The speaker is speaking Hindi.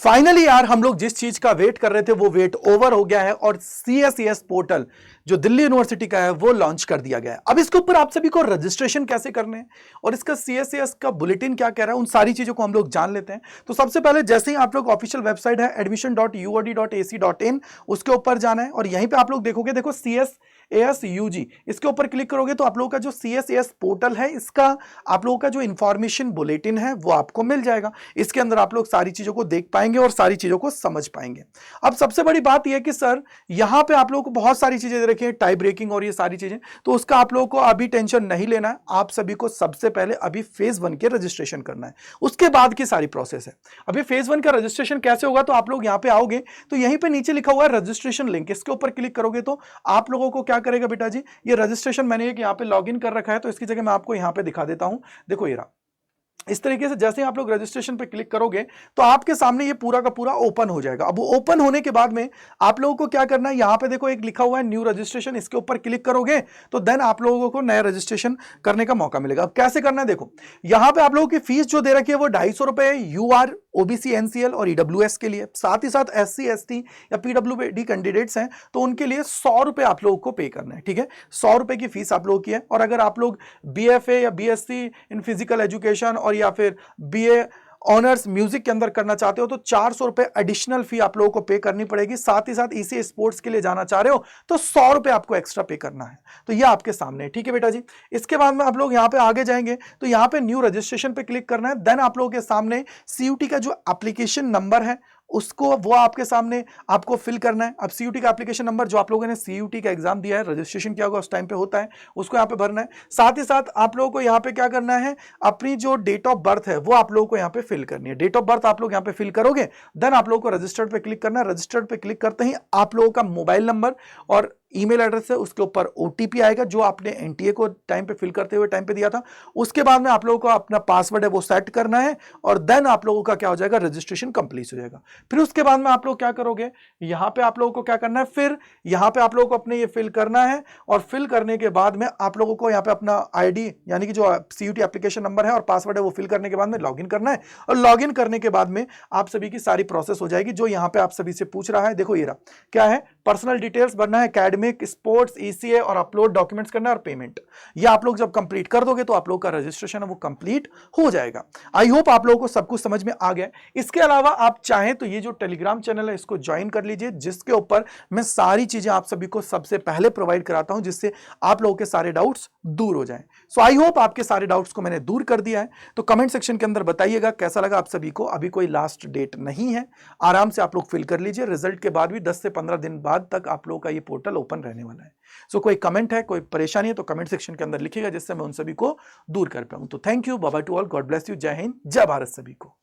फाइनली यार हम लोग जिस चीज का वेट कर रहे थे वो वेट ओवर हो गया है और CSES पोर्टल जो दिल्ली यूनिवर्सिटी का है वो लॉन्च कर दिया गया है। अब इसके ऊपर आप सभी को रजिस्ट्रेशन कैसे करने हैं और इसका CSES का बुलेटिन क्या कह रहा है, उन सारी चीजों को हम लोग जान लेते हैं। तो सबसे पहले जैसे ही आप लोग ऑफिशियल वेबसाइट है admission.uod.ac.in उसके ऊपर जाना है और यहीं पे आप लोग देखोगे, देखो CSES UG, इसके ऊपर क्लिक करोगे तो आप लोगों का जो CSES पोर्टल है इसका आप लोगों का जो इंफॉर्मेशन बुलेटिन है वो आपको मिल जाएगा। इसके अंदर आप लोग सारी चीजों को देख पाएंगे और सारी चीजों को समझ पाएंगे। अब सबसे बड़ी बात यह है कि सर यहां पे आप लोगों को बहुत सारी चीजें दे रखी है, टाई ब्रेकिंग और ये सारी चीजें, तो उसका आप लोगों को अभी टेंशन नहीं लेना है। आप सभी को सबसे पहले अभी फेज 1 के रजिस्ट्रेशन करना है, उसके बाद की सारी प्रोसेस है। अभी फेज 1 का रजिस्ट्रेशन कैसे होगा, तो आप लोग यहां पे आओगे तो यहीं पे नीचे लिखा हुआ है रजिस्ट्रेशन लिंक, इसके ऊपर क्लिक करोगे तो आप लोगों को क्या करेगा बेटा जी, ये रजिस्ट्रेशन मैंने एक यहां पे लॉगिन कर रखा है तो इसकी जगह मैं आपको यहां पे दिखा देता हूं। देखो ये रहा, इस तरीके से जैसे ही आप लोग रजिस्ट्रेशन पे क्लिक करोगे तो आपके सामने ये पूरा का पूरा ओपन हो जाएगा। अब ओपन होने के बाद में आप लोगों को क्या करना है, यहां पे देखो एक लिखा हुआ है न्यू रजिस्ट्रेशन, इसके ऊपर क्लिक करोगे तो देन आप लोगों को नया रजिस्ट्रेशन करने का मौका मिलेगा। अब कैसे करना है, देखो यहां पे आप लोगों की फीस जो दे रखी है वो 250 रुपए UR OBC NCL और EWS के लिए, साथ ही साथ SC ST या PWD कैंडिडेट्स हैं तो उनके लिए 100 रुपए आप लोगों को पे करना है। ठीक है, 100 रुपए की फीस आप लोगों की है। और अगर आप लोग BFA या BSc इन फिजिकल एजुकेशन और या फिर BA ऑनर्स म्यूजिक के अंदर करना चाहते हो तो 400 रुपए एडिशनल फी आप लोगों को पे करनी पड़ेगी। साथ ही साथ ECA स्पोर्ट्स के लिए जाना चाह रहे हो तो 100 रुपए आपको एक्स्ट्रा पे करना है। तो ये आपके सामने है। ठीक है बेटा जी, इसके बाद में आप लोग यहाँ पे आगे जाएंगे तो यहाँ पे न्यू रजिस्ट्रेशन पे क्लिक करना है। देन आप लोगों के सामने CUT का जो एप्लीकेशन नंबर है उसको वो आपके सामने आपको फिल करना है। अब CUT का एप्लीकेशन नंबर जो आप लोगों ने CUT का एग्जाम दिया है, रजिस्ट्रेशन किया होगा उस टाइम पे होता है, उसको यहाँ पे भरना है। साथ ही साथ आप लोगों को यहाँ पे क्या करना है, अपनी जो डेट ऑफ बर्थ है वो आप लोगों को यहाँ पे फिल करनी है। डेट ऑफ बर्थ आप लोग यहाँ पे फिल करोगे, देन आप लोगों को रजिस्टर्ड पे क्लिक करना है। रजिस्टर्ड पे क्लिक करते ही आप लोगों का मोबाइल नंबर और ईमेल एड्रेस है, उसके ऊपर OTP आएगा जो आपने NTA को टाइम पे फिल करते हुए टाइम पे दिया था। उसके बाद में आप लोगों को अपना पासवर्ड है वो सेट करना है और देन आप लोगों का क्या हो जाएगा, रजिस्ट्रेशन कंप्लीट हो जाएगा। फिर उसके बाद में आप लोग क्या करोगे, यहाँ पे आप लोगों को क्या करना है, फिर यहाँ पे आप लोगों को अपने ये फिल करना है और फिल करने के बाद में आप लोगों को यहाँ पे अपना ID यानी कि जो CUT एप्लीकेशन नंबर है और पासवर्ड है वो फिल करने के बाद में लॉगिन करना है। और लॉगिन करने के बाद में आप सभी की सारी प्रोसेस हो जाएगी जो यहाँ पे आप सभी से पूछ रहा है। देखो ये रहा, क्या है, पर्सनल डिटेल्स भरना है, एकेडमिक, स्पोर्ट्स, ECA और अपलोड डॉक्यूमेंट्स करना है और पेमेंट। ये आप लोग जब कंप्लीट कर दोगे तो आप लोग का रजिस्ट्रेशन है वो कंप्लीट हो जाएगा। आई होप आप लोगों को सब कुछ समझ में आ गया। इसके अलावा आप चाहें तो ये जो टेलीग्राम चैनल है इसको ज्वाइन कर लीजिए, जिसके ऊपर मैं सारी चीजें आप सभी को सबसे पहले प्रोवाइड कराता हूं, जिससे आप लोगों के सारे डाउट्स दूर हो जाएं। सो आई होप आपके सारे डाउट्स को मैंने दूर कर दिया है। तो कमेंट सेक्शन के अंदर बताइएगा कैसा लगा आप सभी को। अभी कोई लास्ट डेट नहीं है, आराम से आप लोग फिल कर लीजिए। रिजल्ट के बाद भी 10 से 15 दिन बाद तक आप लोगों का ये पोर्टल ओपन रहने वाला है। सो कोई कमेंट है, कोई परेशानी है तो कमेंट सेक्शन के अंदर लिखिएगा, जिससे मैं उन सभी को दूर कर पाऊं। तो thank you, bye bye to all, God bless you, जय हिंद, जय भारत सभी को।